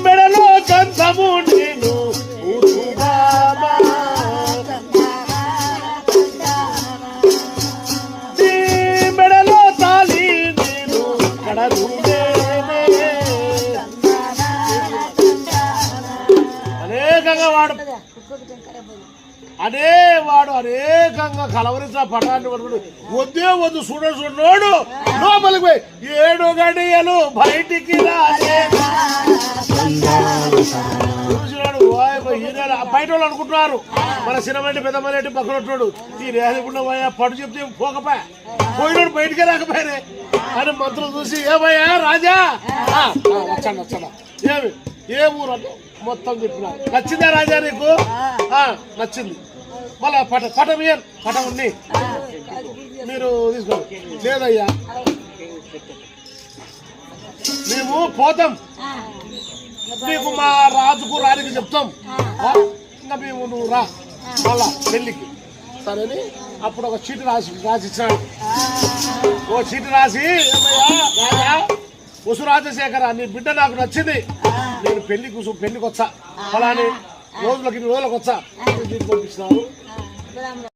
మెడలో గంధము నేను మెడలో తాళి నేను కడదు అనేకంగా వాడు అనేకంగా కలవరించిన పటాన్ని వద్దే వద్దు చూడోడు లోపలికి పోయి 7 గడియలు బయటికి బయట వాళ్ళు అనుకుంటున్నారు మన సినిమాటి పెద్దమనేటి పక్కన ఉంటున్నాడు ఈ రేహకుండా పడు చెప్తే పోకపోయా పోయినాడు బయటికే రాకపోయారే అని మంత్రులు చూసి ఏమయ్యా రాజా వచ్చాను ఏమి ఏ ఊరు అంటే మొత్తం చెప్పిన నచ్చిందా రాజా నీకు నచ్చింది మళ్ళా పటం ఉంది మీరు తీసుకోండి లేదయ్యా మేము పోతాం నీకు మా రాజుకు రానికి చెప్తాం ఇంకా మేము నువ్వు రా మళ్ళా పెళ్లికి సరేని అప్పుడు ఒక చీటి రాసి ఇచ్చినాడు ఓ చీటి రాసి ఏమయ్యా రాజా వసు రాజశేఖర నీ బిడ్డ నాకు నచ్చింది నేను పెళ్లికి వచ్చా ఫలాని రోజులకి వచ్చా పంపిస్తున్నారు